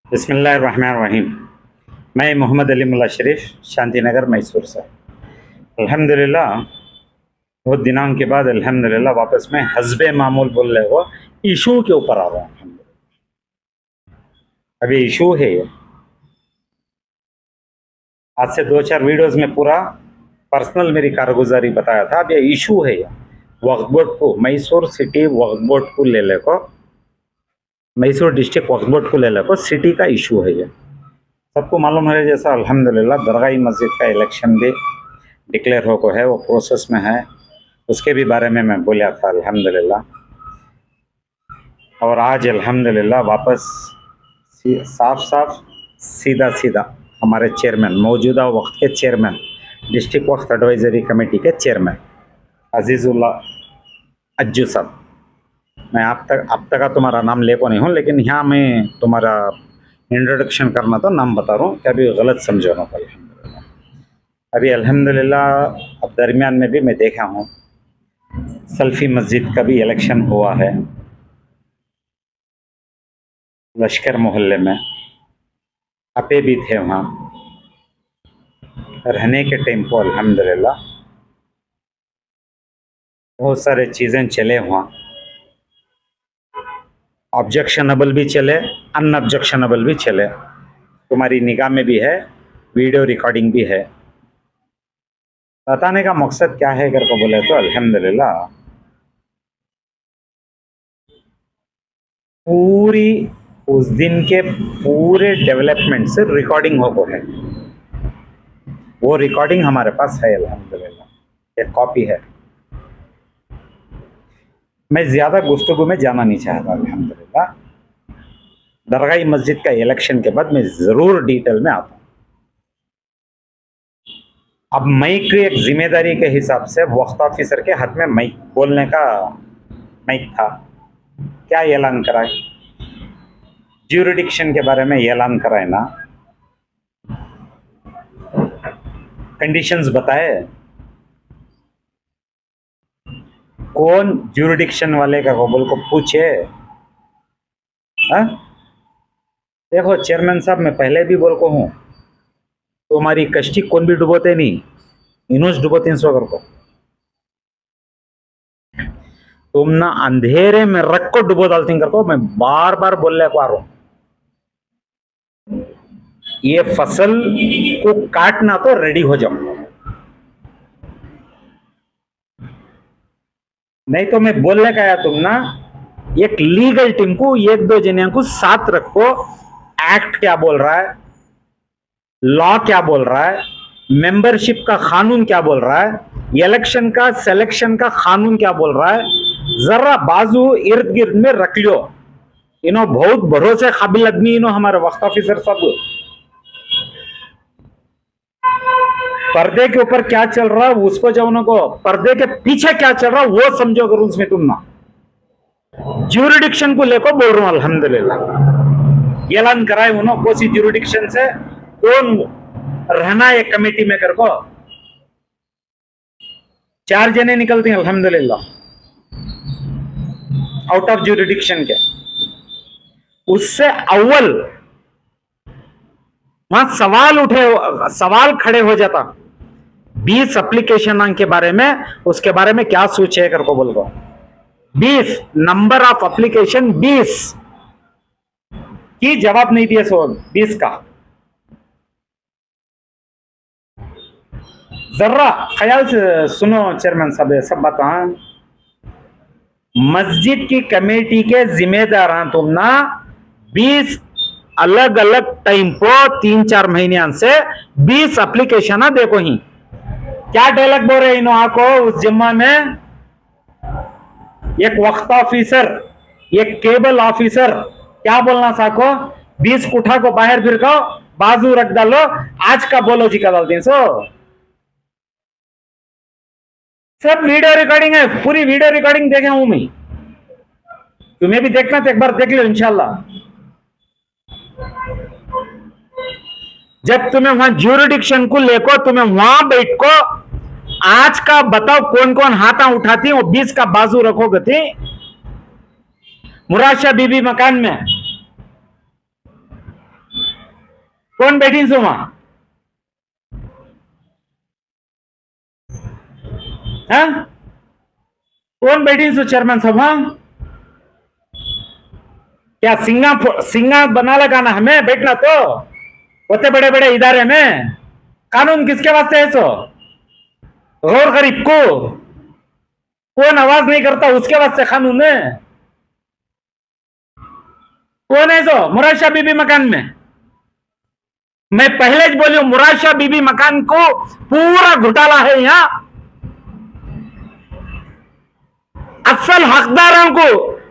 बिस्मिल्लाहिर्रहमानिर्रहीम। मैं मोहम्मद अली मुल्ला शरीफ, शांतिनगर मैसूर से। अल्हम्दुलिल्लाह, बहुत दिनों के बाद अल्हम्दुलिल्लाह वापस मैं हस्बे मामूल बोल रहे हो इशू के ऊपर आ रहा हूँ। अभी इशू है ये। आज से 2-4 वीडियोस में पूरा पर्सनल मेरी कारगुजारी बताया था। अब ये इशू है ये वक्फ बोर्ड को, मैसूर सिटी वक्फ बोर्ड को ले ले को, मैसूर डिस्ट्रिक्ट वक्फ बोर्ड को ले ले को सिटी का इशू है ये। सबको मालूम है जैसा अल्हम्दुलिल्लाह दरगाही मस्जिद का इलेक्शन भी डिक्लेयर हो को है, वो प्रोसेस में है। उसके भी बारे में मैं बोला था अल्हम्दुलिल्लाह। और आज अल्हम्दुलिल्लाह वापस साफ साफ सीधा सीधा हमारे चेयरमैन, मौजूदा वक्त के चेयरमैन, डिस्ट्रिक्ट वक्फ एडवाइजरी कमेटी के चेयरमैन अजीज़ुल्लाह अज्जू साहब, मैं आप तक का तुम्हारा नाम ले को नहीं हूँ, लेकिन यहाँ मैं तुम्हारा इंट्रोडक्शन करना तो नाम बता रहा हूँ, क्या भी गलत समझो ना। अल्हम्दुलिल्लाह अभी अल्हम्दुलिल्लाह अब दरमियान में भी मैं देखा हूँ सल्फी मस्जिद का भी इलेक्शन हुआ है लश्कर मोहल्ले में। आपे भी थे वहाँ रहने के टाइम को। अल्हम्दुलिल्लाह बहुत सारे चीज़ें चले वहाँ, ऑब्जेक्शनबल भी चले, अनऑब्जेक्शनबल भी चले। तुम्हारी निगाह में भी है, वीडियो रिकॉर्डिंग भी है। बताने का मकसद क्या है अगर को बोले तो अल्हम्दुलिल्लाह पूरी उस दिन के पूरे डेवलपमेंट से रिकॉर्डिंग हो को है। वो रिकॉर्डिंग हमारे पास है अल्हम्दुलिल्लाह, एक कॉपी है। मैं ज़्यादा गुफ्तगू में जाना नहीं चाहता। अल्हम्दुलिल्लाह दरगाही मस्जिद का इलेक्शन के बाद मैं ज़रूर डिटेल में आता हूँ। अब माइक की एक जिम्मेदारी के हिसाब से वक्त ऑफिसर के हाथ में माइक बोलने का माइक था। क्या ऐलान कराए, ज्यूरिडिक्शन के बारे में ऐलान कराए ना, कंडीशंस बताए। कौन ज्यूरिडिक्शन वाले का बोल को पूछे। हाँ देखो चेयरमैन साहब, मैं पहले भी बोल को हूँ, तुम्हारी कश्ती कौन भी डुबोते नहीं, इनोस डुबोते सो कर को। तुम ना अंधेरे में रख को डुबो डालती कर को। मैं बार बार बोलने को आ रहा हूं, ये फसल को काटना तो रेडी हो जाओ, नहीं तो मैं बोलने का आया तुम ना एक लीगल टीम को, एक दो जनिया को साथ रखो। एक्ट क्या बोल रहा है, लॉ क्या बोल रहा है, मेंबरशिप का कानून क्या बोल रहा है, इलेक्शन का सिलेक्शन का कानून क्या बोल रहा है, जरा बाजू इर्द गिर्द में रख लियो। इनो बहुत भरोसे काबिल आदमी इनो हमारे वक्त ऑफिसर सब। पर्दे के ऊपर क्या चल रहा है उसको जाओ ना को, पर्दे के पीछे क्या चल रहा है वो समझो करो उसमें तुम ना। ज्यूरिडिक्शन को लेकर बोल रहा हूं अल्हम्दुलिल्लाह। ऐलान कराए उन्होंने कोसी ज्यूरिडिक्शन से कौन रहना है कमेटी में कर को। 4 जने निकलते हैं अल्हम्दुलिल्लाह आउट ऑफ ज्यूरिडिक्शन के। उससे अव्वल वहां सवाल खड़े हो जाता 20 एप्लीकेशन के बारे में, उसके बारे में क्या सोचे कर को बोल रहा हूं। 20 नंबर ऑफ एप्लीकेशन 20 की जवाब नहीं दिए सो 20 का। जरा ख्याल से सुनो चेयरमैन साहब, सब बता मस्जिद की कमेटी के जिम्मेदार हैं तुम ना। 20 अलग अलग टाइम को 3-4 महीने से 20 एप्लीकेशन देखो ही क्या डायलॉग बोल रहे इन आको। उस जिम्मा में एक वक्त ऑफिसर, एक केबल ऑफिसर क्या बोलना साको, 20 कुठा को बाहर फिर को बाजू रख डालो, आज का बोलो जी का डालती सो। सब वीडियो रिकॉर्डिंग है, पूरी वीडियो रिकॉर्डिंग देखे हूं मैं। तुम्हें भी देखना तो एक बार देख लो इंशाल्लाह। जब तुम्हें वहां ज्यूरिडिक्शन को लेको, तुम्हें वहां बैठ को आज का बताओ कौन कौन हाथा उठाती, वो 20 का बाजू रखोगे थी मुराशा बीबी मकान में। कौन बैठी सो वहां? हाँ? कौन बैठी सो चेयरमैन साहब? हाँ, क्या सिंगा सिंगा बना लगाना हमें बैठना तो होते बड़े बड़े इदारे में? कानून किसके वास्ते है सो? गौर गरीब को कौन आवाज नहीं करता उसके वास्ते कानून है। कौन है सो मुराद शाह बीबी मकान में? मैं पहले ही बोली हूं, मुराद शाह बीबी मकान को पूरा घोटाला है यहां। असल हकदारों को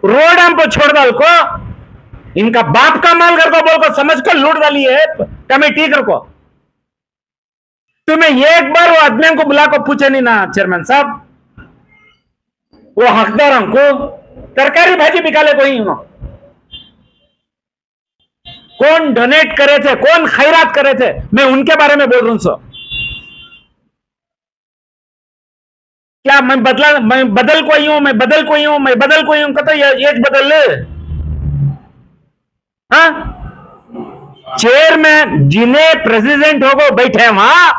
रोड पर छोड़ डाल को, इनका बाप का माल कर को बोल को समझ को लूट डाली है कमेटी कर को। तुम्हें एक बार वो आदमी को बुला को पूछे नहीं ना चेयरमैन साहब, वो हकदारों को तरकारी भाजी बिकाले कोई कौन डोनेट करे थे, कौन खैरात करे थे, मैं उनके बारे में बोल रहा हूं सो। क्या मैं बदल कोई हूं, मैं बदल कोई हूं, मैं बदल कोई हूं कहता ये बदल ले। हाँ, चेयरमैन जिन्हें प्रेसिडेंट होगो बैठे वहां,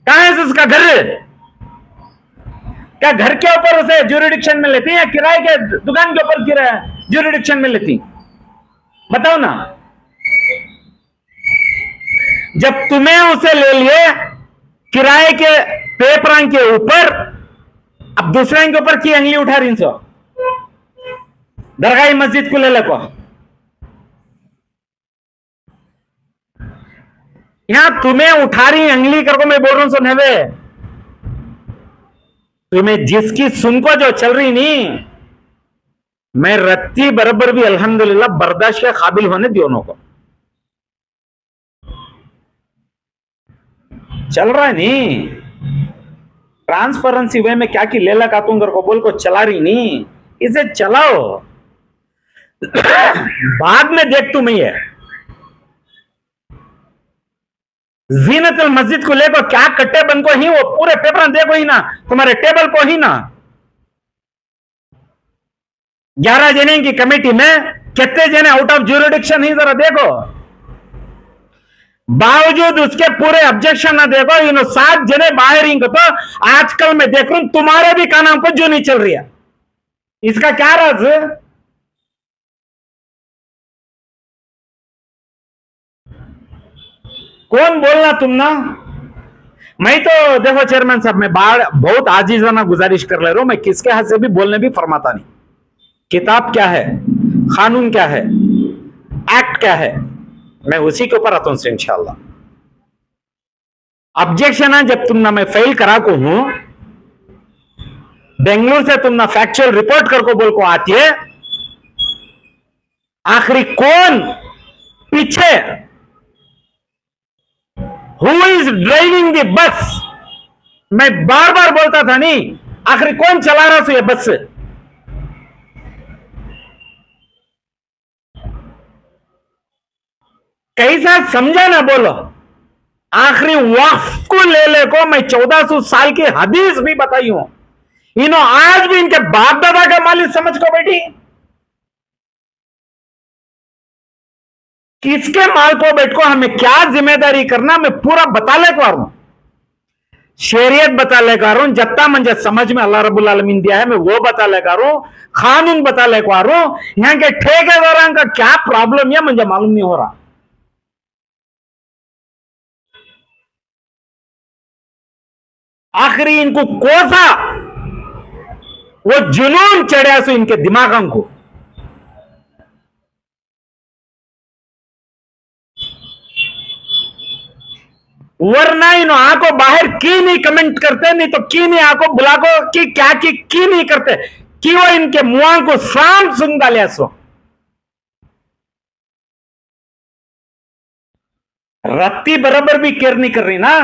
कहां है उसका घर? क्या घर के ऊपर उसे ज्यूरिडिक्शन में लेती या किराए के दुकान के ऊपर किराया ज्यूरिडिक्शन में लेती? बताओ ना। जब तुम्हें उसे ले लिए किराए के पेपर के ऊपर, अब दूसरे के ऊपर की अंगली उठा रही सो दरगाही मस्जिद को ले लो। यहां तुम्हें उठा रही अंगली करको मैं बोल रहा हूं सो नवे, तुम्हें जिसकी सुन को जो चल रही नहीं, मैं रत्ती बराबर भी अल्हम्दुलिल्लाह बर्दाश्त के काबिल होने दोनों को चल रहा है नहीं। ट्रांसपेरेंसी वे में क्या की लेला कातूंगर को बोल को चला रही नहीं, इसे चलाओ बाद में देख तू मैं है। जीनतुल मस्जिद को लेकर क्या कट्टे बन को ही वो पूरे पेपर देखो ही ना, तुम्हारे टेबल को ही ना 11 जने की कमेटी में कितने जने आउट ऑफ ज्यूरिडिक्शन ही जरा देखो। बावजूद उसके पूरे ऑब्जेक्शन ना देखो, इन 7 जने बाहर ही तो आजकल मैं देख रहा हूं तुम्हारे भी कानों पर जो नहीं चल रही है, इसका क्या राज? कौन बोलना तुम ना? मैं तो देखो चेयरमैन साहब, मैं बहुत आजीजाना गुजारिश कर ले रहा हूं, मैं किसके हाथ से भी बोलने भी फरमाता नहीं। किताब क्या है, कानून क्या है, एक्ट क्या है, मैं उसी के ऊपर आता हूं इंशाल्लाह। ऑब्जेक्शन है जब तुम ना मैं फेल करा को हूं, बेंगलुरु से तुम ना फैक्चुअल रिपोर्ट कर को बोल को आती है, आखिरी कौन पीछे, who is driving the bus? मैं बार बार बोलता था नहीं, आखिरी कौन चला रहा था ये बस? कैसा समझा ना बोलो। आखिरी वक्फ को ले को मैं 1400 साल की हदीस भी बताई हूं, इन्हों आज भी इनके बाप दादा का मालिक समझ को बैठी। किसके माल को बैठ को हमें क्या जिम्मेदारी करना, मैं पूरा बता ले को रहा हूं, शरीयत बता ले कर रहा हूं, जत्ता मुझे समझ में अल्लाह रब्बुल आलमीन दिया है मैं वो बता ले कर रहा हूं, कानून बता ले को रहा हूं। यहां के ठेकेदारों का क्या प्रॉब्लम है मुझे मालूम नहीं हो रहा। आखिरी इनको कोसा वो जुनून चढ़ा सो इनके दिमागों को। वरना इन आंखों बाहर की नहीं कमेंट करते, नहीं तो की नहीं आंखों बुला को कि क्या की नहीं करते कि वो इनके मुआ को शाम सुन डाले सो। रत्ती बराबर भी केयर नहीं कर रही ना,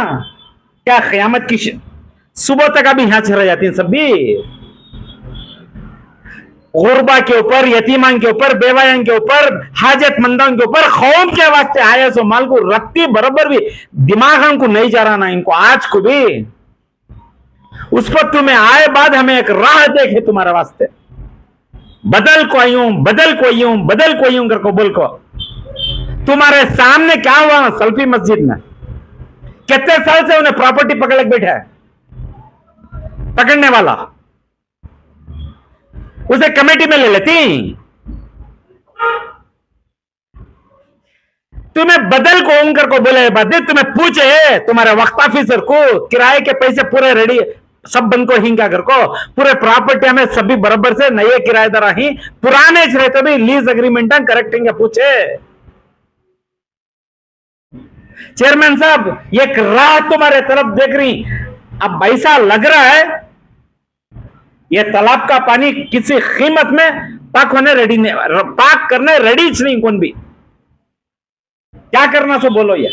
क्या क़यामत की सुबह तक अभी यहां चढ़ जाती हैं सब भी। गुरबा के ऊपर, यतीमान के ऊपर, बेवायां के ऊपर, हाजतमंदों के ऊपर कौम के वास्ते आया सो माल को रत्ती बराबर भी दिमाग को नहीं जा रहा ना इनको आज को भी। उस पर तुम्हें आए बाद हमें एक राह देखे तुम्हारे वास्ते, बदल को आई हूं, बदल को आई हूं, बदल को आई हूं कर को बोल को तुम्हारे सामने क्या हुआ सल्फी मस्जिद में? कितने साल से उन्हें प्रॉपर्टी पकड़ के बैठा है पकड़ने वाला, उसे कमेटी में ले लेती। तुम्हें बदल को ओंकर को बोले बात, तुम्हें पूछे तुम्हारे वक्त ऑफिसर को किराए के पैसे पूरे रेडी सब बंद को हिंगा कर को पूरे प्रॉपर्टी में सभी बराबर से नए किराएदार ही पुराने रहते भी लीज एग्रीमेंट करेक्ट हिंगा पूछे। चेयरमैन साहब एक राह तुम्हारे तरफ देख रही, अब ऐसा लग रहा है ये तालाब का पानी किसी कीमत में पाक होने रेडी नहीं, पाक करने रेडी नहीं कौन भी। क्या करना सो बोलो ये।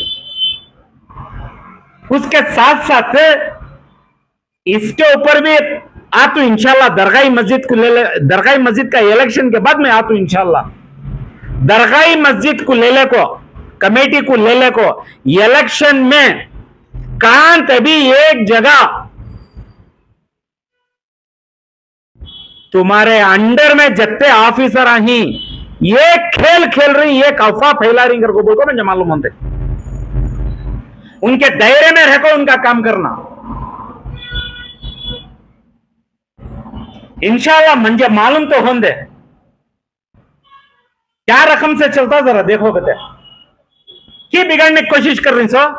उसके साथ साथ इसके ऊपर भी आ तो इंशाल्लाह दरगाही मस्जिद को ले ले, दरगाही मस्जिद का इलेक्शन के बाद में आ तो इंशाल्लाह दरगाही मस्जिद को ले ले को कमेटी को ले ले को इलेक्शन में कहां तभी एक जगह तुम्हारे अंडर में जत्ते ऑफिसर आही ये खेल खेल रही, एक अफवाह फैला रही कर को बोलते मुझे मालूम होते, उनके दायरे में रहकर उनका काम करना। इंशाल्लाह मुझे मालूम तो होंगे क्या रकम से चलता, जरा देखो कहते कि बिगाड़ने की कोशिश कर रही सो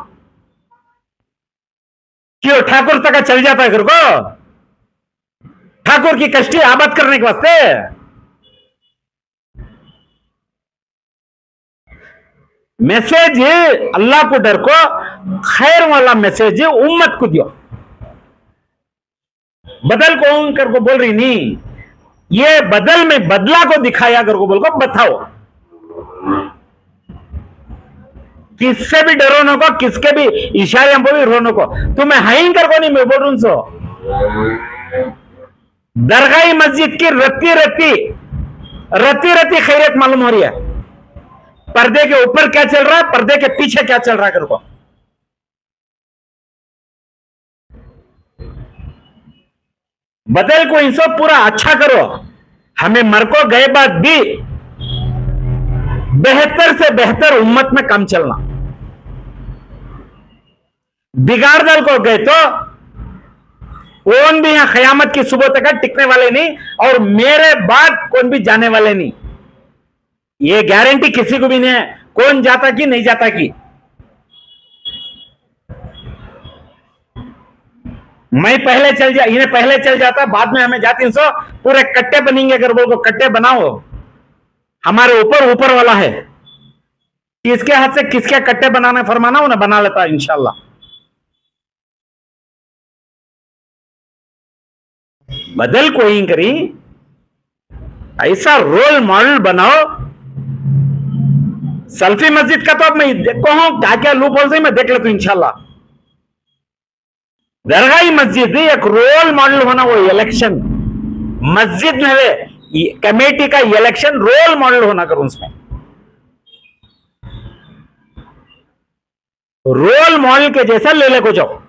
क्यों ठाकुर तक चल जाता है घर को, ठाकुर की कश्ती आबाद करने के वास्ते। मैसेज अल्लाह को डर को खैर वाला मैसेज उम्मत को दियो, बदल को कर को बोल रही नहीं, ये बदल में बदला को दिखाया कर को बोल को बताओ, किससे भी डरो न को, किसके भी इशारे को भी रोनो को, तुम्हें हाइन कर को नहीं मैं बोल रहा सो। दरगाही मस्जिद की रत्ती रत्ती रत्ती रत्ती खैरियत मालूम हो रही है, पर्दे के ऊपर क्या चल रहा है, पर्दे के पीछे क्या चल रहा है कर को। बदल को इंसो पूरा अच्छा करो, हमें मर को गए बाद भी बेहतर से बेहतर उम्मत में काम चलना। बिगाड़ दल को गए तो कौन भी यहां कयामत की सुबह तक टिकने वाले नहीं, और मेरे बाद कौन भी जाने वाले नहीं, ये गारंटी किसी को भी नहीं है, कौन जाता कि नहीं जाता कि। मैं पहले चल जा, इन्हें पहले चल जाता, बाद में हमें जाती सो पूरे कट्टे बनेंगे अगर बोल को कट्टे बनाओ, हमारे ऊपर ऊपर वाला है, किसके हाथ से किसके कट्टे बनाने फरमाना उन्हें बना लेता है इंशाल्लाह। बदल कोई करी, ऐसा रोल मॉडल बनाओ। सल्फी मस्जिद का तो अब मैं देखो हूं क्या क्या लूप होल से मैं देख लेता हूं इंशाल्लाह। दरगाही मस्जिद एक रोल मॉडल होना, वो इलेक्शन मस्जिद में है कमेटी का इलेक्शन रोल मॉडल होना करो, उसमें रोल मॉडल के जैसा ले ले को जाओ।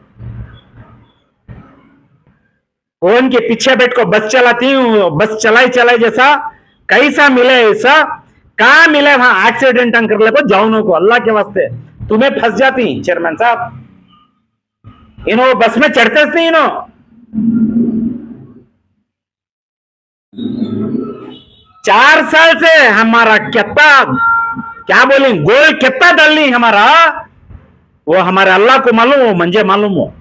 कौन के पीछे बैठ को बस चलाती हूं, बस चलाई चलाई जैसा कैसा मिले ऐसा, कहां मिले वहां एक्सीडेंट कर ले को जाओ को, अल्लाह के वास्ते तुम्हें फंस जाती। चेयरमैन साहब इन्हों बस में चढ़ते नहीं, इन्हों 4 साल से हमारा कितना क्या बोले गोल कितना डालनी हमारा, वो हमारे अल्लाह को मालूम हो, मंजे मालूम हो,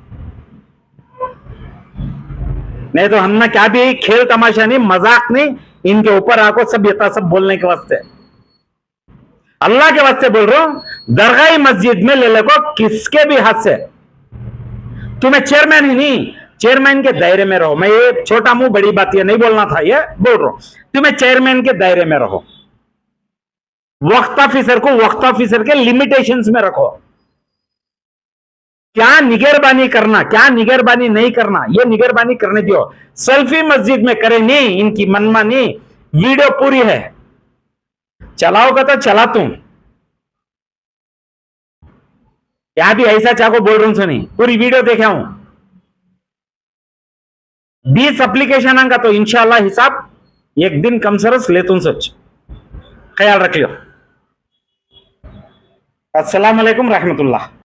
नहीं तो हमने क्या भी खेल तमाशा नहीं, मजाक नहीं, इनके ऊपर आको सब यथा सब बोलने के वास्ते, अल्लाह के वास्ते बोल रहा हूं। दरगाही मस्जिद में ले को किसके भी हाथ से, तुम्हें चेयरमैन ही नहीं, चेयरमैन के दायरे में रहो। मैं ये छोटा मुंह बड़ी बात ये नहीं बोलना था, ये बोल रहा हूं तुम्हें चेयरमैन के दायरे में रहो, वक्त ऑफिसर को वक्त ऑफिसर के लिमिटेशंस में रखो। क्या निगरबानी करना क्या निगरबानी नहीं करना, ये निगरबानी करने दियो। सल्फी मस्जिद में करे नहीं, इनकी मनमानी वीडियो पूरी है, चलाओगा तो चला तुम, क्या भी ऐसा चाहो बोल रहा हूं सुनी, पूरी वीडियो देखा हूं। 20 एप्लीकेशन का तो इंशाल्लाह हिसाब एक दिन कम सरस ले तुम सच ख्याल रख लो। अस्सलाम वालेकुम रहमतुल्लाह।